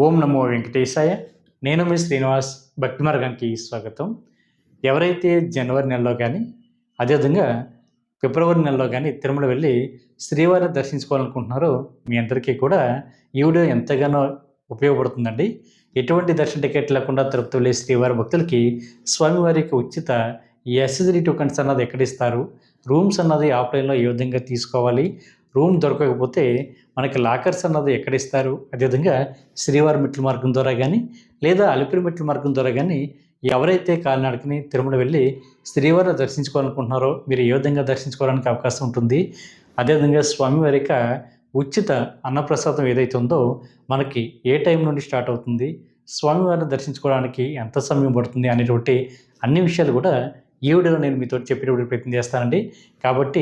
ఓం నమో వెంకటేశాయ. నేను మీ శ్రీనివాస్. భక్తి మార్గానికి స్వాగతం. ఎవరైతే జనవరి నెలలో కానీ అదేవిధంగా ఫిబ్రవరి నెలలో కానీ తిరుమల వెళ్ళి శ్రీవారిని దర్శించుకోవాలనుకుంటున్నారో మీ అందరికీ కూడా ఈ వీడియో ఎంతగానో ఉపయోగపడుతుందండి. ఎటువంటి దర్శన టికెట్ లేకుండా తిరుపతి వెళ్ళే శ్రీవారి భక్తులకి స్వామివారికి ఉచిత ఎస్ఎస్డి టోకెన్స్ అన్నది ఎక్కడిస్తారు, రూమ్స్ అన్నది ఆఫ్లైన్లో ఏ విధంగా తీసుకోవాలి, రూమ్ దొరకకపోతే మనకి లాకర్స్ అన్నది ఎక్కడిస్తారు, అదేవిధంగా శ్రీవారి మెట్ల మార్గం ద్వారా కానీ లేదా అలిపిరి మెట్ల మార్గం ద్వారా కానీ ఎవరైతే కాలినడకని తిరుమల వెళ్ళి శ్రీవారిని దర్శించుకోవాలనుకుంటున్నారో మీరు ఏ విధంగా దర్శించుకోవడానికి అవకాశం ఉంటుంది, అదేవిధంగా స్వామివారి యొక్క ఉచిత అన్నప్రసాదం ఏదైతే ఉందో మనకి ఏ టైం నుండి స్టార్ట్ అవుతుంది, స్వామివారిని దర్శించుకోవడానికి ఎంత సమయం పడుతుంది అనేటువంటి అన్ని విషయాలు కూడా ఈ వీడియోలో నేను మీతో చెప్పేటప్పుడు ప్రయత్నం చేస్తానండి. కాబట్టి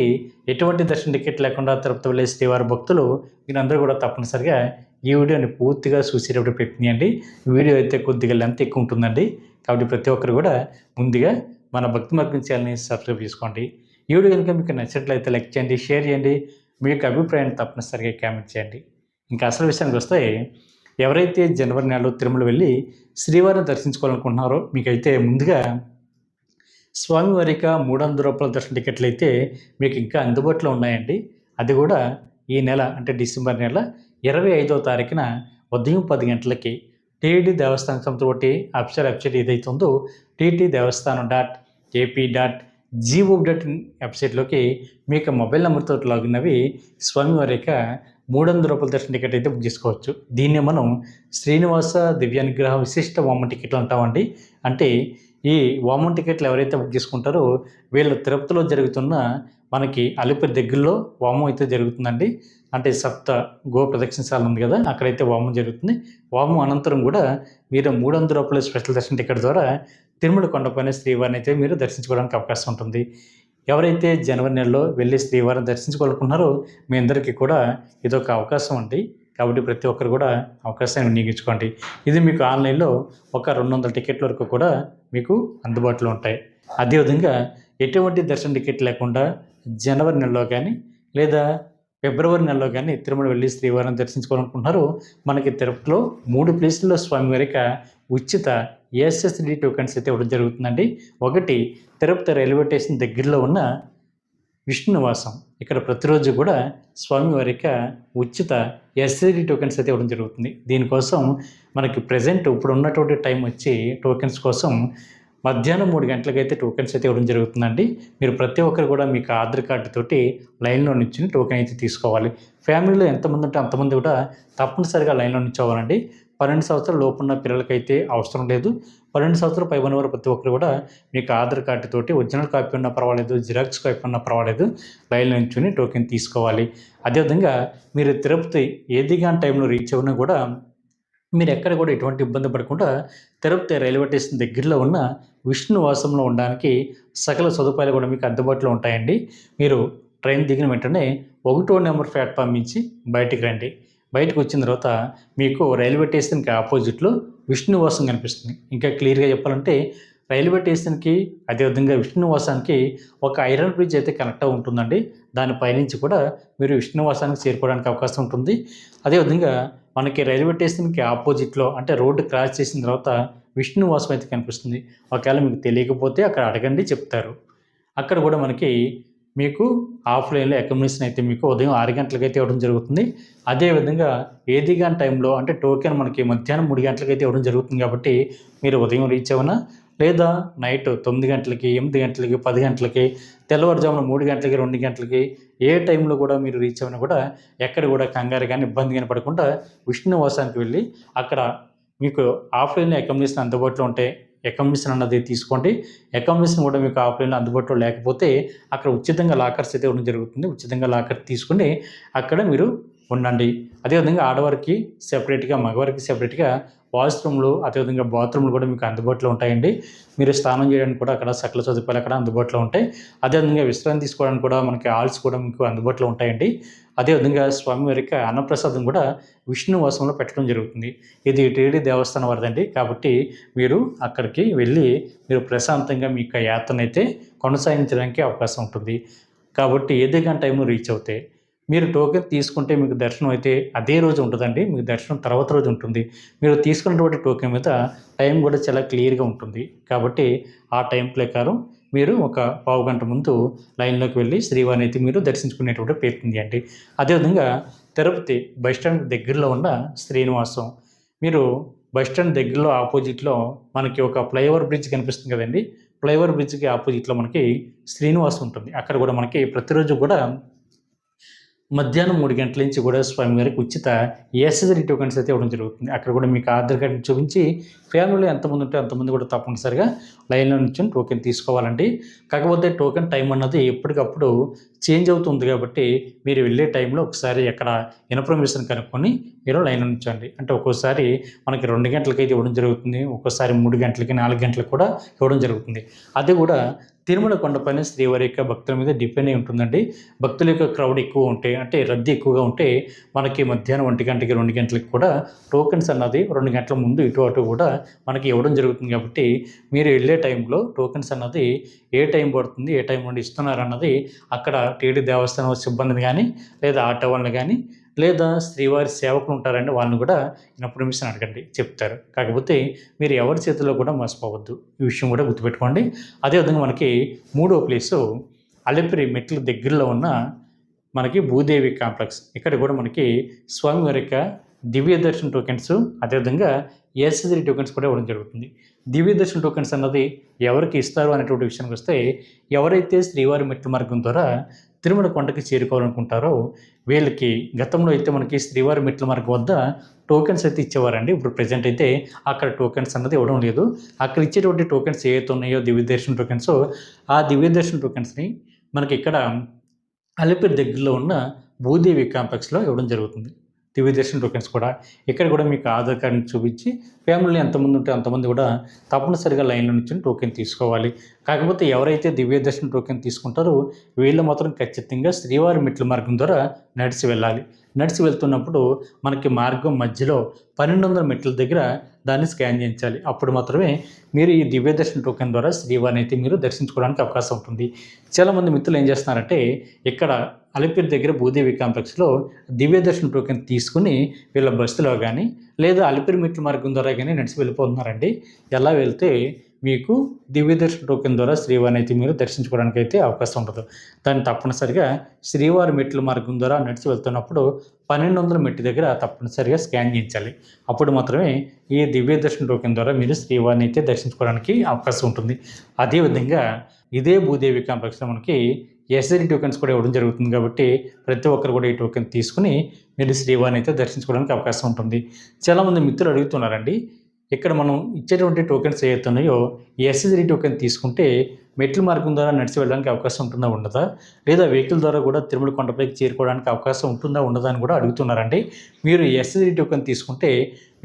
ఎటువంటి దర్శన టికెట్ లేకుండా తిరుపతి వెళ్ళే శ్రీవారి భక్తులు మీరందరూ కూడా తప్పనిసరిగా ఈ వీడియోని పూర్తిగా చూసేటప్పుడు ప్రయత్నం చేయండి. వీడియో అయితే కొద్దిగా లెంత్ ఎక్కువ ఉంటుందండి. కాబట్టి ప్రతి ఒక్కరు కూడా ముందుగా మన భక్తి మార్గం ఛానల్ని సబ్స్క్రైబ్ చేసుకోండి. ఈ వీడియో కనుక మీకు నచ్చినట్లయితే లైక్ చేయండి, షేర్ చేయండి, మీ యొక్క అభిప్రాయాన్ని తప్పనిసరిగా కామెంట్ చేయండి. ఇంకా అసలు విషయానికి వస్తే ఎవరైతే జనవరి నెలలో తిరుమల వెళ్ళి శ్రీవారిని దర్శించుకోవాలనుకుంటున్నారో మీకైతే ముందుగా స్వామివారి యొక్క రూపాయల దర్శన టికెట్లు అయితే మీకు ఇంకా అందుబాటులో ఉన్నాయండి. అది కూడా ఈ నెల అంటే డిసెంబర్ నెల 25వ తారీఖున ఉదయం 10 గంటలకి టీటీ దేవస్థానం సంస్థ ఒకటి వెబ్సైట్ ఏదైతే ఉందో ttdevastanam.ap.gov.in వెబ్సైట్లోకి మీకు మొబైల్ నెంబర్తో లాగిన్ అవి స్వామివారి యొక్క 300 రూపాయల దర్శన టికెట్ అయితే బుక్ చేసుకోవచ్చు. దీన్నే మనం శ్రీనివాస దివ్యానుగ్రహ విశిష్ట వామన టికెట్లు అంటామండి. అంటే ఈ వామన టికెట్లు ఎవరైతే బుక్ చేసుకుంటారో వీళ్ళు తిరుపతిలో జరుగుతున్న మనకి అలిపిరి దగ్గరలో వామం అయితే జరుగుతుందండి. అంటే సప్త గో ప్రదక్షిణశాల ఉంది కదా, అక్కడైతే వామం జరుగుతుంది. వామం అనంతరం కూడా మీరు 300 రూపాయల స్పెషల్ దర్శన టికెట్ ద్వారా తిరుమల కొండపైన శ్రీవారిని అయితే మీరు దర్శించుకోవడానికి అవకాశం ఉంటుంది. ఎవరైతే జనవరి నెలలో వెళ్ళి శ్రీవారిని దర్శించుకోవాలనుకున్నారో మీ అందరికీ కూడా ఇదొక అవకాశం అండి. కాబట్టి ప్రతి ఒక్కరు కూడా అవకాశాన్ని వినియోగించుకోండి. ఇది మీకు ఆన్లైన్లో ఒక 200 టికెట్ల వరకు కూడా మీకు అందుబాటులో ఉంటాయి. అదేవిధంగా ఎటువంటి దర్శన టికెట్ లేకుండా జనవరి నెలలో కానీ లేదా ఫిబ్రవరి నెలలో కానీ తిరుమల వెళ్ళి శ్రీవారిని దర్శించుకోవాలనుకుంటున్నారు. మనకి తిరుపతిలో 3 ప్లేసుల్లో స్వామివారి ఉచిత ఎస్ఎస్డి టోకెన్స్ అయితే ఇవ్వడం జరుగుతుందండి. ఒకటి తిరుపతి రైల్వే స్టేషన్ దగ్గరలో ఉన్న విష్ణునివాసం, ఇక్కడ ప్రతిరోజు కూడా స్వామివారి ఉచిత ఎస్ఎస్డి టోకెన్స్ అయితే ఇవ్వడం జరుగుతుంది. దీనికోసం మనకి ప్రజెంట్ ఇప్పుడు ఉన్నటువంటి టైం వచ్చి టోకెన్స్ కోసం మధ్యాహ్నం 3 గంటలకైతే టోకెన్స్ అయితే ఇవ్వడం జరుగుతుందండి. మీరు ప్రతి ఒక్కరు కూడా మీకు ఆధార్ కార్డు తోటి లైన్లో నుంచి టోకెన్ అయితే తీసుకోవాలి. ఫ్యామిలీలో ఎంతమంది ఉంటే అంతమంది కూడా తప్పనిసరిగా లైన్లో నిల్చోవాలండి. 12 సంవత్సరాల లోపు ఉన్న పిల్లలకైతే అవసరం లేదు. 12 సంవత్సరాలు పైబడిన వారు ప్రతి ఒక్కరు కూడా మీకు ఆధార్ కార్డు తోటి ఒరిజినల్ కాపీ ఉన్నా పర్వాలేదు, జిరాక్స్ కాపీ ఉన్నా పర్వాలేదు, లైన్లో నిల్చొని టోకెన్ తీసుకోవాలి. అదేవిధంగా మీరు తిరుపతి ఏదిగాని టైంలో రీచ్ అవునా కూడా మీరు ఎక్కడ కూడా ఎటువంటి ఇబ్బంది పడకుండా తిరుపతి రైల్వే స్టేషన్ దగ్గరలో ఉన్న విష్ణువాసంలో ఉండడానికి సకల సదుపాయాలు కూడా మీకు అందుబాటులో ఉంటాయండి. మీరు ట్రైన్ దిగిన వెంటనే 1వ నెంబర్ ప్లాట్ఫామ్ నుంచి బయటికి రండి. బయటకు వచ్చిన తర్వాత మీకు రైల్వే స్టేషన్కి ఆపోజిట్లో విష్ణువాసం కనిపిస్తుంది. ఇంకా క్లియర్గా చెప్పాలంటే రైల్వే స్టేషన్కి అదేవిధంగా విష్ణువాసానికి ఒక ఐరన్ బ్రిడ్జ్ అయితే కనెక్ట్ అయి ఉంటుందండి. దానిపైనుంచి కూడా మీరు విష్ణువాసానికి చేరుకోవడానికి అవకాశం ఉంటుంది. అదేవిధంగా మనకి రైల్వే స్టేషన్కి ఆపోజిట్లో అంటే రోడ్డు క్రాస్ చేసిన తర్వాత విష్ణువాసం అయితే కనిపిస్తుంది. ఒకవేళ మీకు తెలియకపోతే అక్కడ అడగండి, చెప్తారు. అక్కడ కూడా మనకి మీకు ఆఫ్లైన్లో అకామిడేషన్ అయితే మీకు ఉదయం 6 గంటలకైతే ఇవ్వడం జరుగుతుంది. అదేవిధంగా ఏదిగాని టైంలో అంటే టోకెన్ మనకి మధ్యాహ్నం 3 గంటలకైతే ఇవ్వడం జరుగుతుంది. కాబట్టి మీరు ఉదయం రీచ్ అవ్వనా లేదా నైట్ 9 గంటలకి, 8 గంటలకి, 10 గంటలకి, తెల్లవారుజామున 3 గంటలకి, 2 గంటలకి ఏ టైంలో కూడా మీరు రీచ్ అవ్వనా కూడా ఎక్కడ కూడా కంగారు కానీ ఇబ్బంది కానీ పడకుండా విష్ణువాసానికి వెళ్ళి అక్కడ మీకు ఆఫ్లైన్లో అకామిడేషన్ అందుబాటులో ఉంటాయి. అకామిడేషన్ అన్నది తీసుకోండి. అకామిడేషన్ కూడా మీకు ఆఫ్లైన్లో అందుబాటులో లేకపోతే అక్కడ ఉచితంగా లాకర్స్ అయితే ఇవ్వడం జరుగుతుంది. ఉచితంగా లాకర్ తీసుకుని అక్కడ మీరు ఉండండి. అదేవిధంగా ఆడవారికి సెపరేట్గా, మగవారికి సెపరేట్గా వాష్రూమ్లు అదేవిధంగా బాత్రూమ్లు కూడా మీకు అందుబాటులో ఉంటాయండి. మీరు స్నానం చేయడానికి కూడా అక్కడ సకల సదుపాయాలు అక్కడ అందుబాటులో ఉంటాయి. అదేవిధంగా విశ్రాంతి తీసుకోవడానికి కూడా మనకి హాల్స్ కూడా మీకు అందుబాటులో ఉంటాయండి. అదేవిధంగా స్వామివారికి అన్నప్రసాదం కూడా విష్ణువాసంలో పెట్టడం జరుగుతుంది. ఇది టీటీ దేవస్థానం వారిదండి. కాబట్టి మీరు అక్కడికి వెళ్ళి మీరు ప్రశాంతంగా మీ యొక్క యాత్రనైతే కొనసాగించడానికి అవకాశం ఉంటుంది. కాబట్టి ఏదైనా టైంలో రీచ్ అవుతాయి. మీరు టోకెన్ తీసుకుంటే మీకు దర్శనం అయితే అదే రోజు ఉంటుందండి. మీకు దర్శనం తర్వాత రోజు ఉంటుంది. మీరు తీసుకున్నటువంటి టోకెన్ మీద టైం కూడా చాలా క్లియర్‌గా ఉంటుంది. కాబట్టి ఆ టైం ప్రకారం మీరు ఒక పావుగంట ముందు లైన్‌లోకి వెళ్ళి శ్రీవారిని అయితే మీరు దర్శించుకునేటువంటి ప్రయత్నం చేయండి. అదేవిధంగా తిరుపతి బస్ స్టాండ్ దగ్గరలో ఉన్న శ్రీనివాసం. మీరు బస్ స్టాండ్ దగ్గరలో ఆపోజిట్‌లో మనకి ఒక ఫ్లైఓవర్ బ్రిడ్జ్ కనిపిస్తుంది కదండీ! ఫ్లైఓవర్ బ్రిడ్జ్‌కి ఆపోజిట్‌లో మనకి శ్రీనివాసం ఉంటుంది. అక్కడ కూడా మనకి ప్రతిరోజు కూడా మధ్యాహ్నం 3 గంటల నుంచి కూడా స్వామివారికి ఉచిత యాక్సెసరీ టోకెన్స్ అయితే ఇవ్వడం జరుగుతుంది. అక్కడ కూడా మీకు ఆధార్ కార్డ్ చూపించి ఫ్యామిలీలో ఎంతమంది ఉంటే అంతమంది కూడా తప్పనిసరిగా లైన్‌లో నిల్చొని టోకెన్ తీసుకోవాలండి. కాకపోతే టోకెన్ టైం అన్నది ఎప్పటికప్పుడు చేంజ్ అవుతుంది కాబట్టి మీరు వెళ్ళే టైంలో ఒకసారి అక్కడ ఇన్ఫర్మేషన్ కనుక్కొని మీరు లైన్‌లో నిల్చోండి. అంటే ఒక్కోసారి మనకి 2 గంటలకైతే ఇవ్వడం జరుగుతుంది. ఒక్కోసారి 3 గంటలకి, 4 గంటలకు కూడా ఇవ్వడం జరుగుతుంది. అది కూడా తిరుమల కొండపైన శ్రీవారి యొక్క భక్తుల మీద డిపెండ్ అయి ఉంటుందండి. భక్తుల యొక్క క్రౌడ్ ఎక్కువ ఉంటే అంటే రద్దీ ఎక్కువగా ఉంటే మనకి మధ్యాహ్నం 1 గంటకి, 2 గంటలకి కూడా టోకెన్స్ అన్నది 2 గంటల ముందు ఇటు అటు కూడా మనకి ఇవ్వడం జరుగుతుంది కాబట్టి మీరు వెళ్ళే టైంలో టోకెన్స్ అన్నది ఏ టైం పడుతుంది, ఏ టైం నుండి ఇస్తున్నారన్నది అక్కడ టీటీడీ దేవస్థానం సిబ్బందిని కానీ లేదా ఆటో వాళ్ళని కానీ లేదా శ్రీవారి సేవకులు ఉంటారండి వాళ్ళని కూడా ఇన్ఫర్మేషన్ అడగండి చెప్తారు. కాకపోతే మీరు ఎవరి చేతుల్లో కూడా మోసపోవద్దు. ఈ విషయం కూడా గుర్తుపెట్టుకోండి. అదేవిధంగా మనకి మూడో ప్లేసు అలిపిరి మెట్ల దగ్గరలో ఉన్న మనకి భూదేవి కాంప్లెక్స్. ఇక్కడ కూడా మనకి స్వామివారి యొక్క దివ్య దర్శన టోకెన్స్ అదేవిధంగా యాక్సెసరీ టోకెన్స్ కూడా ఇవ్వడం జరుగుతుంది. దివ్య దర్శన టోకెన్స్ అన్నది ఎవరికి ఇస్తారు అనేటువంటి విషయానికి వస్తే ఎవరైతే శ్రీవారి మెట్ల మార్గం ద్వారా తిరుమల కొండకి చేరుకోవాలనుకుంటారో వీళ్ళకి గతంలో అయితే మనకి శ్రీవారి మెట్ల మార్గం వద్ద టోకెన్స్ అయితే ఇచ్చేవారండి. ఇప్పుడు ప్రెజెంట్ అయితే అక్కడ టోకెన్స్ అన్నది ఇవ్వడం లేదు. అక్కడ ఇచ్చేటువంటి టోకెన్స్ ఏవైతే ఉన్నాయో దివ్య దర్శన టోకెన్స్ ఆ దివ్య దర్శన టోకెన్స్ని మనకి ఇక్కడ అలిపిరి దగ్గరలో ఉన్న భూదేవి కాంప్లెక్స్లో ఇవ్వడం జరుగుతుంది. దివ్య దర్శన టోకెన్స్ కూడా ఇక్కడ కూడా మీకు ఆధార్ కార్డ్ని చూపించి ఫ్యామిలీలో ఎంతమంది ఉంటే అంతమంది కూడా తప్పనిసరిగా లైన్లో నుంచి టోకెన్ తీసుకోవాలి. కాకపోతే ఎవరైతే దివ్య దర్శన టోకెన్ తీసుకుంటారో వీళ్ళు మాత్రం ఖచ్చితంగా శ్రీవారి మెట్ల మార్గం ద్వారా నడిచి వెళ్ళాలి. నడిచి వెళ్తున్నప్పుడు మనకి మార్గం మధ్యలో 1200 మెట్ల దగ్గర దాన్ని స్కాన్ చేయించాలి. అప్పుడు మాత్రమే మీరు ఈ దివ్య దర్శన టోకెన్ ద్వారా శ్రీవారిని అయితే మీరు దర్శించుకోవడానికి అవకాశం ఉంటుంది. చాలామంది మిత్రులు ఏం చేస్తున్నారంటే ఇక్కడ అలిపిరి దగ్గర భూదేవి కాంప్లెక్స్లో దివ్య దర్శన టోకెన్ తీసుకుని వీళ్ళ బస్సులో కానీ లేదా అలిపిరి మెట్ల మార్గం ద్వారా కానీ నడిచి వెళ్ళిపోతున్నారండి. ఎలా వెళ్తే మీకు దివ్య దర్శన టోకెన్ ద్వారా శ్రీవారిని అయితే మీరు దర్శించుకోవడానికి అయితే అవకాశం ఉండదు. దాన్ని తప్పనిసరిగా శ్రీవారి మెట్ల మార్గం ద్వారా నడిచి వెళ్తున్నప్పుడు 1200 మెట్టు దగ్గర తప్పనిసరిగా స్కాన్ చేయించాలి. అప్పుడు మాత్రమే ఈ దివ్య దర్శన టోకెన్ ద్వారా మీరు శ్రీవారిని అయితే దర్శించుకోవడానికి అవకాశం ఉంటుంది. అదేవిధంగా ఇదే భూదేవి కాంప్లెక్స్లో మనకి ఎస్ఐడి టోకెన్స్ కూడా ఇవ్వడం జరుగుతుంది కాబట్టి ప్రతి ఒక్కరు కూడా ఈ టోకెన్ తీసుకుని మీరు శ్రీవారిని అయితే దర్శించుకోవడానికి అవకాశం ఉంటుంది. చాలామంది మిత్రులు అడుగుతున్నారండి, ఇక్కడ మనం ఇచ్చేటువంటి టోకెన్స్ ఏవైతే ఉన్నాయో ఎస్ఐడి టోకెన్ తీసుకుంటే మెట్ల మార్గం ద్వారా నడిచి వెళ్ళడానికి అవకాశం ఉంటుందా ఉండదా, లేదా వెహికల్ ద్వారా కూడా తిరుమల కొండపైకి చేరుకోవడానికి అవకాశం ఉంటుందా ఉండదా అని కూడా అడుగుతున్నారండి. మీరు ఎస్ఐడి టోకెన్ తీసుకుంటే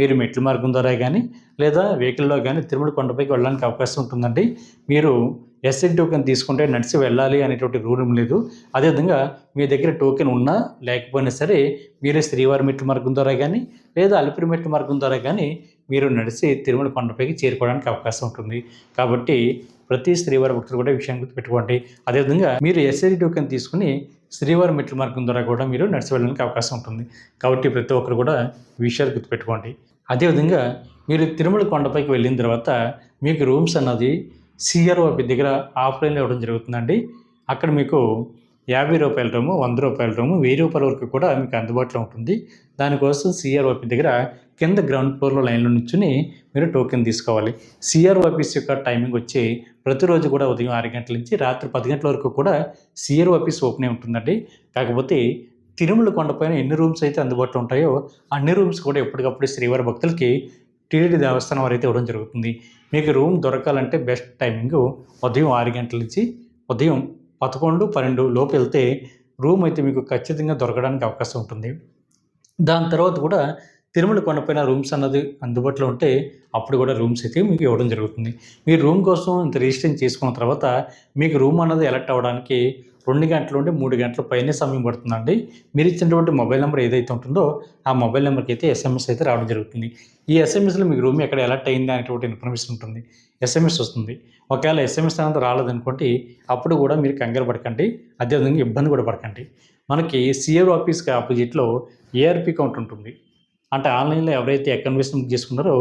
మీరు మెట్ల మార్గం ద్వారా కానీ లేదా వెహికల్లో కానీ తిరుమల కొండపైకి వెళ్ళడానికి అవకాశం ఉంటుందండి. మీరు ఎస్ఐడి టోకెన్ తీసుకుంటే నడిచి వెళ్ళాలి అనేటువంటి రూల్ ఏం లేదు. అదేవిధంగా మీ దగ్గర టోకెన్ ఉన్నా లేకపోయినా సరే మీరే శ్రీవారి మెట్ల మార్గం ద్వారా కానీ లేదా అలిపిరి మెట్ల మార్గం ద్వారా కానీ మీరు నడిచి తిరుమల కొండపైకి చేరుకోవడానికి అవకాశం ఉంటుంది. కాబట్టి ప్రతి శ్రీవారి భక్తులు కూడా ఈ విషయాన్ని గుర్తుపెట్టుకోండి. అదేవిధంగా మీరు ఎస్ఐడి టోకెన్ తీసుకుని శ్రీవారి మెట్ల మార్గం ద్వారా కూడా మీరు నడిచి వెళ్ళడానికి అవకాశం ఉంటుంది. కాబట్టి ప్రతి ఒక్కరు కూడా ఈ విషయాలు గుర్తుపెట్టుకోండి. అదేవిధంగా మీరు తిరుమల కొండపైకి వెళ్ళిన తర్వాత మీకు రూమ్స్ అన్నది సిఆర్ఓపి దగ్గర ఆఫ్లైన్లో ఇవ్వడం జరుగుతుందండి. అక్కడ మీకు రూ. 50 రూము, రూ. 100 రూము, రూ. 1000 వరకు కూడా మీకు అందుబాటులో ఉంటుంది. దానికోసం సిఆర్ఓపి దగ్గర కింద గ్రౌండ్ ఫ్లోర్లో లైన్లో నిల్చుని మీరు టోకెన్ తీసుకోవాలి. సిఆర్ఓపీస్ యొక్క టైమింగ్ వచ్చి ప్రతిరోజు కూడా ఉదయం 6 గంటల నుంచి రాత్రి 10 గంటల వరకు కూడా సిఆర్ఓపీస్ ఓపెన్ అయి ఉంటుందండి. కాకపోతే తిరుమల కొండపైన ఎన్ని రూమ్స్ అయితే అందుబాటులో ఉంటాయో అన్ని రూమ్స్ కూడా ఎప్పటికప్పుడు శ్రీవారి భక్తులకి టీటీడీ దేవస్థానం వారైతే ఇవ్వడం జరుగుతుంది. మీకు రూమ్ దొరకాలంటే బెస్ట్ టైమింగ్ ఉదయం 6 గంటల నుంచి ఉదయం 11, 12 లోపు వెళ్తే రూమ్ అయితే మీకు ఖచ్చితంగా దొరకడానికి అవకాశం ఉంటుంది. దాని తర్వాత కూడా తిరుమల కొండపైన రూమ్స్ అన్నది అందుబాటులో ఉంటే అప్పుడు కూడా రూమ్స్ అయితే మీకు ఇవ్వడం జరుగుతుంది. మీరు రూమ్ కోసం ఇంత రిజిస్ట్రేషన్ చేసుకున్న తర్వాత మీకు రూమ్ అన్నది ఎలక్ట్ అవ్వడానికి 2 గంటల నుండి 3 గంటల పైనే సమయం పడుతుందండి. మీరు ఇచ్చినటువంటి మొబైల్ నెంబర్ ఏదైతే ఉంటుందో ఆ మొబైల్ నెంబర్కి అయితే ఎస్ఎంఎస్ అయితే రావడం జరుగుతుంది. ఈ ఎస్ఎంఎస్లో మీకు రూమ్ ఎక్కడ అలర్ట్ అయింది అనేటువంటి ఇన్ఫర్మేషన్ ఉంటుంది. ఎస్ఎంఎస్ వస్తుంది. ఒకవేళ ఎస్ఎంఎస్ అనేది రాలేదనుకోండి, అప్పుడు కూడా మీరు కంగారు పడకండి. అదేవిధంగా ఇబ్బంది కూడా పడకండి. మనకి సిఆర్ఓ ఆఫీస్కి ఆపోజిట్లో ఏఆర్పి కౌంటర్ ఉంటుంది. అంటే ఆన్లైన్లో ఎవరైతే అకామిడేషన్ బుక్ చేసుకున్నారో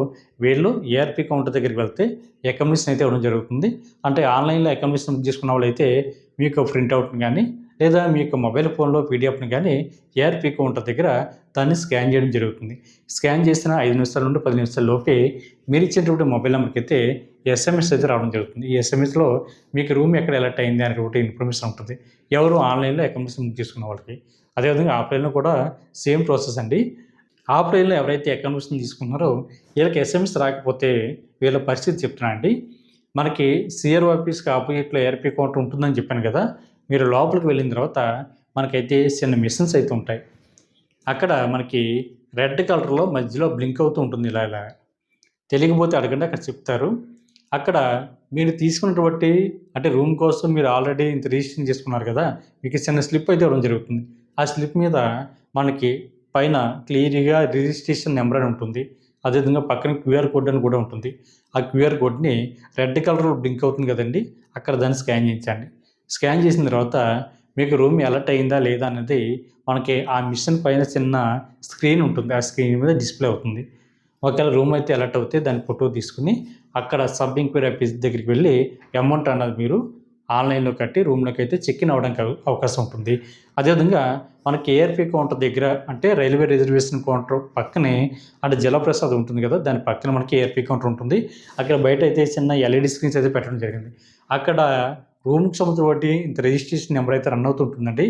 వీళ్ళు ఏఆర్పి కౌంటర్ దగ్గరికి వెళ్తే అకామిడేషన్ అయితే ఇవ్వడం జరుగుతుంది. అంటే ఆన్లైన్లో అకామిడేషన్ బుక్ చేసుకున్న వాళ్ళైతే మీకు ప్రింట్అవుట్ని కానీ లేదా మీ యొక్క మొబైల్ ఫోన్లో పీడిఎఫ్ని కానీ ఏఆర్పి కౌంటర్ దగ్గర దాన్ని స్కాన్ చేయడం జరుగుతుంది. స్కాన్ చేసిన 5 నిమిషాల నుండి 10 నిమిషాల లోపే మీరు ఇచ్చినటువంటి మొబైల్ నెంబర్కి అయితే ఎస్ఎంఎస్ అయితే రావడం జరుగుతుంది. ఈ ఎస్ఎంఎస్లో మీకు రూమ్ ఎక్కడ అలర్ట్ అయింది అనేటువంటి ఇన్ఫర్మేషన్ ఉంటుంది. ఎవరు ఆన్లైన్లో అకామిడేషన్ బుక్ చేసుకున్న వాళ్ళకి. అదేవిధంగా ఆఫ్లైన్లో కూడా సేమ్ ప్రాసెస్ అండి. ఆఫ్లైన్లో ఎవరైతే అకామిడేషన్ తీసుకున్నారో వీళ్ళకి ఎస్ఎంఎస్ రాకపోతే వీళ్ళ పరిస్థితి చెప్తున్నా అండి. మనకి సిఆర్ఓ ఆఫీస్కి ఆపోజిట్లో ఏఆర్పి కౌంటర్ ఉంటుందని చెప్పాను కదా. మీరు లోపలికి వెళ్ళిన తర్వాత మనకైతే చిన్న మిషన్స్ అయితే ఉంటాయి. అక్కడ మనకి రెడ్ కలర్లో మధ్యలో బ్లింక్ అవుతూ ఉంటుంది. ఇలా తెలియకపోతే అడగండి, అక్కడ చెప్తారు. అక్కడ మీరు తీసుకున్నటువంటి అంటే రూమ్ కోసం మీరు ఆల్రెడీ ఇంత రిజిస్ట్రేషన్ చేసుకున్నారు కదా, మీకు చిన్న స్లిప్ అయితే ఇవ్వడం జరుగుతుంది. ఆ స్లిప్ మీద మనకి పైన క్లియర్గా రిజిస్ట్రేషన్ నెంబర్ అని ఉంటుంది. అదేవిధంగా పక్కన క్యూఆర్ కోడ్ అని కూడా ఉంటుంది. ఆ క్యూఆర్ కోడ్ని రెడ్ కలర్లో బ్లింక్ అవుతుంది కదండి, అక్కడ దాన్ని స్కాన్ చేయించండి. స్కాన్ చేసిన తర్వాత మీకు రూమ్ అలర్ట్ అయిందా లేదా అనేది మనకి ఆ మిషన్ పైన చిన్న స్క్రీన్ ఉంటుంది. ఆ స్క్రీన్ మీద డిస్ప్లే అవుతుంది. ఒకవేళ రూమ్ అయితే అలర్ట్ అవుతే దాని ఫోటో తీసుకుని అక్కడ సబ్ ఎంక్వైరీ ఆఫీస్ దగ్గరికి వెళ్ళి అమౌంట్ అన్నది మీరు ఆన్లైన్లో కట్టి రూమ్లోకి అయితే చెక్ ఇన్ అవ్వడానికి అవకాశం ఉంటుంది. అదేవిధంగా మనకి ఏఆర్పి కౌంటర్ దగ్గర అంటే రైల్వే రిజర్వేషన్ కౌంటర్ పక్కనే అంటే జలప్రసాద్ ఉంటుంది కదా, దాని పక్కన మనకి ఏఆర్పి కౌంటర్ ఉంటుంది. అక్కడ బయట అయితే చిన్న ఎల్ఈడి స్క్రీన్స్ అయితే పెట్టడం జరిగింది. అక్కడ రూమ్కి సంబంధించి ఇంత రిజిస్ట్రేషన్ నెంబర్ అయితే రన్ అవుతుంటుందండి.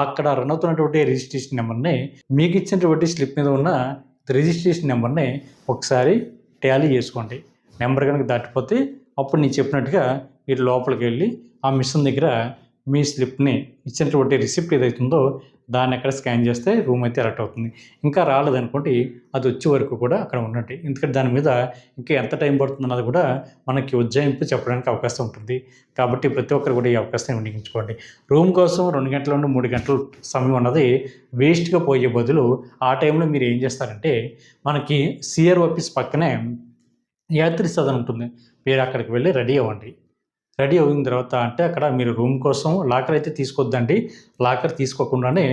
అక్కడ రన్ అవుతున్నటువంటి రిజిస్ట్రేషన్ నెంబర్ని మీకు ఇచ్చినటువంటి స్లిప్ మీద ఉన్న రిజిస్ట్రేషన్ నెంబర్ని ఒకసారి టాలీ చేసుకోండి. నెంబర్ కనుక దాటిపోతే అప్పుడు నేను చెప్పినట్టుగా మీరు లోపలికి వెళ్ళి ఆ మిషన్ దగ్గర మీ స్లిప్ని ఇచ్చినటువంటి రిసిప్ట్ ఏదైతుందో దాన్ని అక్కడ స్కాన్ చేస్తే రూమ్ అయితే అలర్ట్ అవుతుంది. ఇంకా రాలేదనుకోండి అది వచ్చే వరకు కూడా అక్కడ ఉండండి. ఎందుకంటే దాని మీద ఇంకా ఎంత టైం పడుతుంది అన్నది కూడా మనకి ఉజ్జాయింపు చెప్పడానికి అవకాశం ఉంటుంది. కాబట్టి ప్రతి ఒక్కరు కూడా ఈ అవకాశాన్ని వినియోగించుకోండి. రూమ్ కోసం 2 గంటల నుండి 3 గంటల సమయం అన్నది వేస్ట్గా పోయే బదులు ఆ టైంలో మీరు ఏం చేస్తారంటే మనకి సిఆర్ ఆఫీస్ పక్కనే యాత్రి సదన్ ఉంటుంది. మీరు అక్కడికి వెళ్ళి రెడీ అవ్వండి. రెడీ అయిన తర్వాత అంటే అక్కడ మీరు రూమ్ కోసం లాకర్ అయితే తీసుకోవద్దండి. లాకర్ తీసుకోకుండానే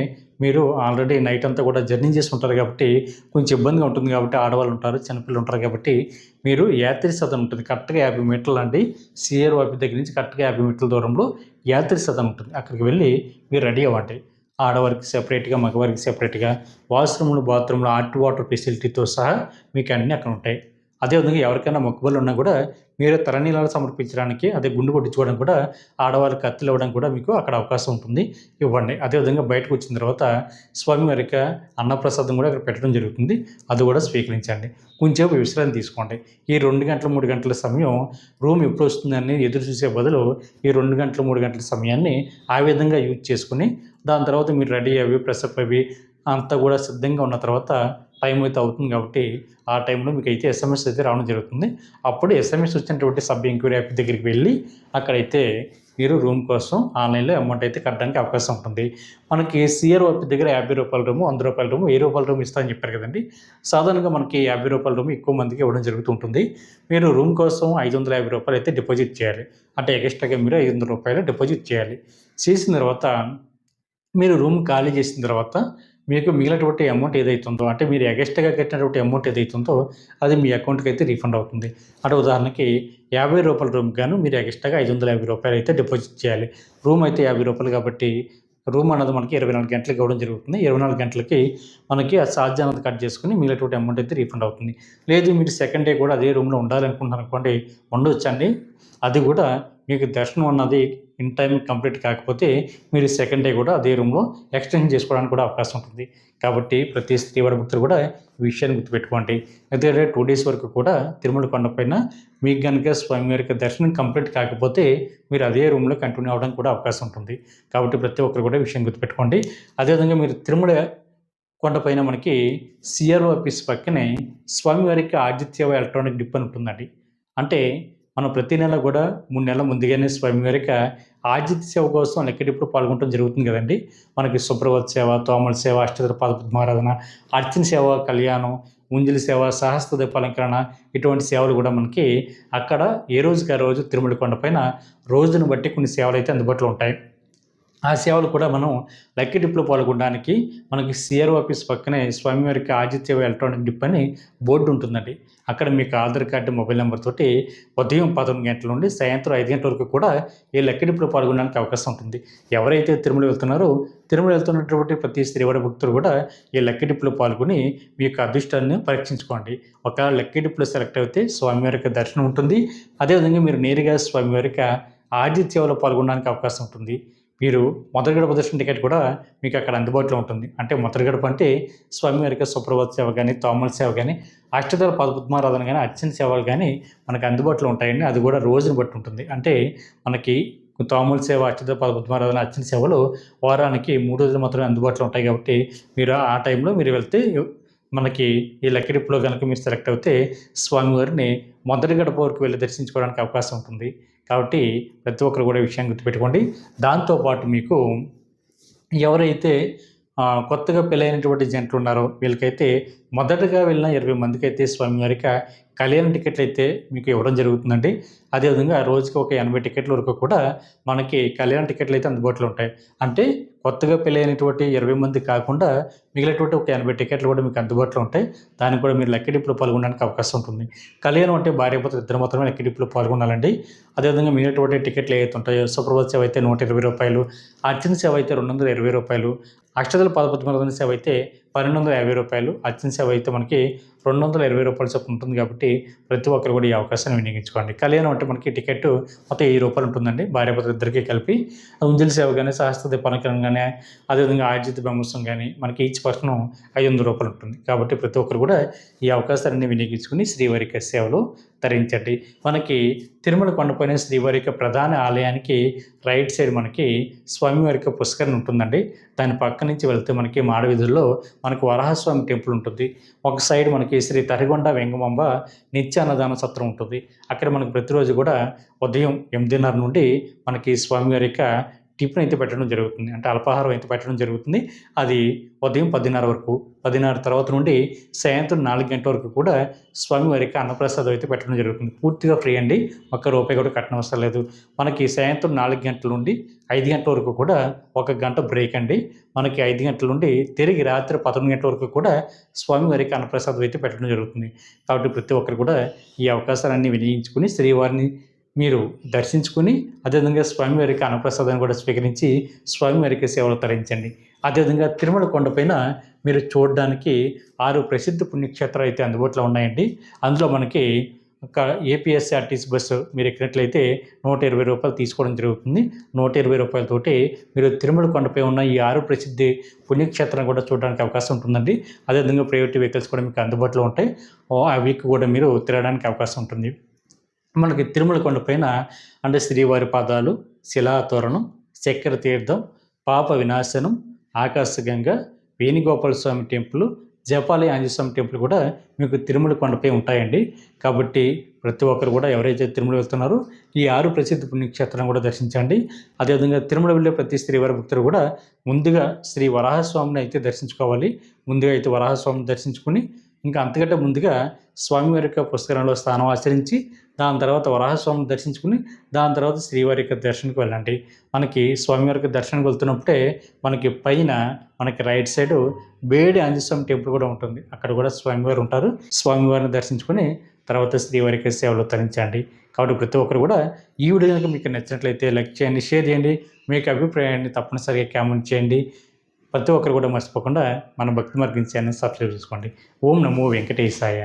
మీరు ఆల్రెడీ నైట్ అంతా కూడా జర్నీ చేసి ఉంటారు కాబట్టి కొంచెం ఇబ్బందిగా ఉంటుంది. కాబట్టి ఆడవాళ్ళు ఉంటారు, చిన్నపిల్లలు ఉంటారు కాబట్టి మీరు యాత్రి సదన్ ఉంటుంది. కరెక్ట్గా 50 మీటర్లు అండి. సిఆర్ ఆఫీస్ దగ్గర నుంచి కరెక్ట్గా 50 మీటర్ల దూరంలో యాత్రి సదన్ ఉంటుంది. అక్కడికి వెళ్ళి మీరు రెడీ అవ్వండి. ఆడవారికి సెపరేట్గా, మగవారికి సెపరేట్గా వాష్రూమ్లు, బాత్రూమ్లు, హాట్ వాటర్ ఫెసిలిటీతో సహా మీకు అన్నీ అక్కడ ఉంటాయి. అదేవిధంగా ఎవరికైనా మొక్కుబళ్ళు ఉన్నా కూడా మీరు తలనీలాలు సమర్పించడానికి, అదే గుండు కొట్టించుకోవడానికి కూడా ఆడవారికి కత్తులు ఇవ్వడానికి కూడా మీకు అక్కడ అవకాశం ఉంటుంది. ఇవ్వండి. అదేవిధంగా బయటకు వచ్చిన తర్వాత స్వామివారికి అన్నప్రసాదం కూడా అక్కడ పెట్టడం జరుగుతుంది. అది కూడా స్వీకరించండి. కొంచెంసేపు విశ్రాంతి తీసుకోండి. ఈ 2 గంటలు 3 గంటల సమయం రూమ్ ఎప్పుడు వస్తుందని ఎదురు చూసే బదులు ఈ 2 గంటలు 3 గంటల సమయాన్ని ఆ విధంగా యూజ్ చేసుకుని దాని తర్వాత మీరు రెడీ అవి ఫ్రెషప్ అవి అంతా కూడా సిద్ధంగా ఉన్న తర్వాత టైం అయితే అవుతుంది కాబట్టి ఆ టైంలో మీకు అయితే ఎస్ఎంఎస్ అయితే రావడం జరుగుతుంది. అప్పుడు ఎస్ఎంఎస్ వచ్చినటువంటి సబ్ ఎంక్వైరీ యాప్ దగ్గరికి వెళ్ళి అక్కడైతే మీరు రూమ్ కోసం ఆన్లైన్లో అమౌంట్ అయితే కట్టడానికి అవకాశం ఉంటుంది. మనకి సిఆర్ ఆఫీస్ దగ్గర ₹50 రూము, ₹100 రూము, ₹1000 రూమ్ ఇస్తా అని చెప్పారు కదండి. సాధారణంగా మనకి ₹50 రూమ్ ఎక్కువ మందికి ఇవ్వడం జరుగుతూ ఉంటుంది. మీరు రూమ్ కోసం ₹550 అయితే డిపాజిట్ చేయాలి. అంటే ఎక్స్ట్రాగా మీరు ₹500 డిపాజిట్ చేయాలి. చేసిన తర్వాత మీరు రూమ్ ఖాళీ చేసిన తర్వాత మీకు మిగిలినటువంటి అమౌంట్ ఏదైతుందో అంటే మీరు ఎగస్ట్రాగా కట్టినటువంటి అమౌంట్ ఏదైతుందో అది మీ అకౌంట్కి అయితే రీఫండ్ అవుతుంది. అంటే ఉదాహరణకి ₹50 రూమ్ గాను మీరు ఎగస్ట్రాగా ₹550 అయితే డిపాజిట్ చేయాలి. రూమ్ అయితే ₹50 కాబట్టి రూమ్ అన్నది మనకి 24 గంటలకి ఇవ్వడం జరుగుతుంది. 24 గంటలకి మనకి ఆ ఛార్జ్ అన్నది కట్ చేసుకుని మిగిలినటువంటి అమౌంట్ అయితే రీఫండ్ అవుతుంది. లేదు మీరు సెకండ్ డే కూడా అదే రూమ్లో ఉండాలనుకుంటున్నారు అనుకోండి, ఉండొచ్చండి. అది కూడా మీకు దర్శనం అన్నది ఇన్ టైం కంప్లీట్ కాకపోతే మీరు సెకండ్ డే కూడా అదే రూమ్లో ఎక్స్టెండ్ చేసుకోవడానికి కూడా అవకాశం ఉంటుంది. కాబట్టి ప్రతి శ్రీవారి భక్తులు కూడా ఈ విషయాన్ని గుర్తుపెట్టుకోండి. అయితే 2 డేస్ వరకు కూడా తిరుమల కొండపైన మీకు కనుక స్వామివారికి దర్శనం కంప్లీట్ కాకపోతే మీరు అదే రూమ్లో కంటిన్యూ అవ్వడానికి కూడా అవకాశం ఉంటుంది. కాబట్టి ప్రతి ఒక్కరు కూడా విషయం గుర్తుపెట్టుకోండి. అదేవిధంగా మీరు తిరుమల కొండపైన మనకి సిఆర్ఓ ఆఫీస్ పక్కనే స్వామివారికి ఆదిత్య ఎలక్ట్రానిక్ డిపో అని ఉంటుందండి. అంటే మనం ప్రతి నెల కూడా 3 నెలల ముందుగానే స్వామివారికి ఆజిత సేవ కోసం లెక్కటిప్పుడు పాల్గొనడం జరుగుతుంది కదండి. మనకి సుప్రభాత సేవ, తోమల సేవ, అష్టదళ పాదపద్మారాధన, అర్చన సేవ, కళ్యాణం, ఉంజలి సేవ, సహస్ర దీపాలంకరణ, ఇటువంటి సేవలు కూడా మనకి అక్కడ ఏ రోజుకి ఆ రోజు తిరుమల కొండపైన రోజును బట్టి కొన్ని సేవలు అయితే అందుబాటులో ఉంటాయి. ఆ సేవలు కూడా మనం లక్కీ డిప్లో పాల్గొనడానికి మనకి సిఆర్ఓ ఆఫీస్ పక్కనే స్వామివారికి ఆజిత సేవ ఎలక్ట్రానిక్ డిప్ అని బోర్డు ఉంటుందండి. అక్కడ మీకు ఆధార్ కార్డు, మొబైల్ నెంబర్ తోటి ఉదయం 11 గంటల నుండి సాయంత్రం 5 గంటల వరకు కూడా ఈ లక్కీ డిప్లో పాల్గొనడానికి అవకాశం ఉంటుంది. ఎవరైతే తిరుమల వెళ్తున్నారో తిరుమల వెళ్తున్నటువంటి ప్రతి శ్రీవారి భక్తులు కూడా ఈ లక్కీ డిప్లో పాల్గొని మీ యొక్క అదృష్టాన్ని పరీక్షించుకోండి. ఒకవేళ లక్కీ డిప్లో సెలెక్ట్ అయితే స్వామివారికి దర్శనం ఉంటుంది. అదేవిధంగా మీరు నేరుగా స్వామివారికి ఆజిత సేవలో పాల్గొనడానికి అవకాశం ఉంటుంది. మీరు మొదటి గడప దర్శనం టికెట్ కూడా మీకు అక్కడ అందుబాటులో ఉంటుంది. అంటే మొదటి గడప అంటే స్వామివారికి సుప్రభాత సేవ కానీ, తోమల సేవ కానీ, అష్టదళ పాదపద్మారాధన కానీ, అర్చన సేవలు కానీ మనకు అందుబాటులో ఉంటాయండి. అది కూడా రోజును బట్టి ఉంటుంది. అంటే మనకి తోమల సేవ, అష్టదళ పాదపద్మారాధన, అర్చన సేవలు వారానికి 3 రోజులు మాత్రమే అందుబాటులో ఉంటాయి. కాబట్టి మీరు ఆ టైంలో మీరు వెళ్తే మనకి ఈ లక్కీ డిప్లో కనుక మీరు సెలెక్ట్ అవుతే స్వామివారిని మొదటి గడప వరకు వెళ్ళి దర్శించుకోవడానికి అవకాశం ఉంటుంది. కాబట్టి ప్రతి ఒక్కరు కూడా ఈ విషయాన్ని గుర్తుపెట్టుకోండి. దాంతోపాటు మీకు ఎవరైతే కొత్తగా పెళ్ళైనటువంటి జంటలు ఉన్నారో వీళ్ళకైతే మొదటగా వెళ్ళిన 20 మందికి అయితే స్వామివారికి కళ్యాణ టికెట్లు అయితే మీకు ఇవ్వడం జరుగుతుందండి. అదేవిధంగా రోజుకి ఒక 80 టికెట్ల వరకు కూడా మనకి కళ్యాణ టికెట్లు అయితే అందుబాటులో ఉంటాయి. అంటే కొత్తగా పెళ్ళైనటువంటి 20 మంది కాకుండా మిగిలినటువంటి ఒక 80 టికెట్లు కూడా మీకు అందుబాటులో ఉంటాయి. దానికి కూడా మీరు లక్కీ డిప్లో పాల్గొనడానికి అవకాశం ఉంటుంది. కళ్యాణం అంటే భార్యాభర్తలు ఇద్దరు మాత్రమే లక్కీ డిప్లో పాల్గొనాలండి. అదేవిధంగా మిగిలినటువంటి టికెట్లు ఏవైతే ఉంటాయో సుప్రభాత సేవ అయితే ₹120, అర్చన సేవ అయితే ₹220, అష్టదళ పాదపద్మారాధన సేవ అయితే ₹1250, అర్చన సేవ అయితే మనకి ₹220 చొప్పున ఉంటుంది. కాబట్టి ప్రతి ఒక్కరు కూడా ఈ అవకాశాన్ని వినియోగించుకోండి. కళ్యాణం అంటే మనకి టికెట్ మొత్తం ₹1000 ఉంటుందండి. భార్యాభర్తలు ఇద్దరికీ కలిపి ఉంజలి సేవ కానీ, సహస్ర దీపాలంకరణ కానీ, అదేవిధంగా ఆర్జిత బ్రహ్మోత్సవం కానీ మనకి ఈచ్ పర్సన్ ₹500 ఉంటుంది. కాబట్టి ప్రతి ఒక్కరు కూడా ఈ అవకాశాన్ని వినియోగించుకుని శ్రీవారి యొక్క సేవలు తరించండి. మనకి తిరుమల కొండపైన శ్రీవారి యొక్క ప్రధాన ఆలయానికి రైట్ సైడ్ మనకి స్వామివారి యొక్క పుష్కరిణి ఉంటుందండి. దాని పక్క నుంచి వెళ్తే మనకి మాడవీధుల్లో మనకు వరాహస్వామి టెంపుల్ ఉంటుంది. ఒక సైడ్ మనకి శ్రీ తరిగొండ వెంగమాంబ నిత్య అన్నదాన సత్రం ఉంటుంది. అక్కడ మనకు ప్రతిరోజు కూడా ఉదయం 8:30 నుండి మనకి స్వామివారి యొక్క టిఫిన్ అయితే పెట్టడం జరుగుతుంది. అంటే అల్పాహారం అయితే పెట్టడం జరుగుతుంది. అది ఉదయం 10:30 వరకు, 10:30 తర్వాత నుండి సాయంత్రం 4 గంటల వరకు కూడా స్వామివారికి అన్నప్రసాదం అయితే పెట్టడం జరుగుతుంది. పూర్తిగా ఫ్రీ అండి. ₹1 కూడా కట్టనవసరం లేదు. మనకి సాయంత్రం 4 గంటల నుండి 5 గంటల వరకు కూడా 1 గంట బ్రేక్ అండి. మనకి 5 గంటల నుండి తిరిగి రాత్రి 11 గంటల వరకు కూడా స్వామివారికి అన్నప్రసాదం అయితే పెట్టడం జరుగుతుంది. కాబట్టి ప్రతి ఒక్కరు కూడా ఈ అవకాశాలన్నీ వినియోగించుకుని శ్రీవారిని మీరు దర్శించుకుని అదేవిధంగా స్వామివారికి అన్నప్రసాదాన్ని కూడా స్వీకరించి స్వామివారికి సేవలు తరించండి. అదేవిధంగా తిరుమల కొండపైన మీరు చూడడానికి 6 ప్రసిద్ధ పుణ్యక్షేత్రాలు అయితే అందుబాటులో ఉన్నాయండి. అందులో మనకి ఒక ఏపీఎస్ఆర్టీసీ బస్సు మీరు ఎక్కినట్లయితే ₹120 తీసుకోవడం జరుగుతుంది. ₹120తోటి మీరు తిరుమల కొండపై ఉన్న ఈ 6 ప్రసిద్ధ పుణ్యక్షేత్రాలు కూడా చూడడానికి అవకాశం ఉంటుందండి. అదేవిధంగా ప్రైవేట్ వెహికల్స్ కూడా మీకు అందుబాటులో ఉంటాయి. ఆ వీక్ కూడా మీరు తిరగడానికి అవకాశం ఉంటుంది. మనకి తిరుమల కొండపైన అంటే శ్రీవారి పాదాలు, శిలాతోరణం, చక్ర తీర్థం, పాప వినాశనం, ఆకాశగంగ, వేణుగోపాల స్వామి టెంపుల్, జపాలి ఆంజనేయ స్వామి టెంపుల్ కూడా మీకు తిరుమల కొండపై ఉంటాయండి. కాబట్టి ప్రతి ఒక్కరు కూడా ఎవరైతే తిరుమల వెళ్తున్నారో ఈ 6 ప్రసిద్ధ పుణ్యక్షేత్రాలను కూడా దర్శించండి. అదేవిధంగా తిరుమల వెళ్ళే ప్రతి శ్రీవారి భక్తులు కూడా ముందుగా శ్రీ వరాహస్వామిని అయితే దర్శించుకోవాలి. ముందుగా అయితే వరాహస్వామిని దర్శించుకుని ఇంకా అంతకంటే ముందుగా స్వామివారి యొక్క పుష్కరంలో స్నానం ఆచరించి దాని తర్వాత వరాహస్వామిని దర్శించుకుని దాని తర్వాత శ్రీవారి యొక్క దర్శనానికి వెళ్ళండి. మనకి స్వామివారి యొక్క దర్శనానికి వెళ్తున్నప్పుడే మనకి పైన మనకి రైట్ సైడ్ బేడి ఆంజనేయ స్వామి టెంపుల్ కూడా ఉంటుంది. అక్కడ కూడా స్వామివారు ఉంటారు. స్వామివారిని దర్శించుకుని తర్వాత శ్రీవారికి సేవలు తరించండి. కాబట్టి ప్రతి ఒక్కరు కూడా ఈ వీడియో కనుక మీకు నచ్చినట్లయితే లైక్ చేయండి, షేర్ చేయండి. మీకు అభిప్రాయాన్ని తప్పనిసరిగా కామెంట్ చేయండి. ప్రతి ఒక్కరు కూడా మర్చిపోకుండా మన భక్తి మార్గం ఛానల్ సబ్స్క్రైబ్ చేసుకోండి. ఓం నమో వెంకటేశాయ.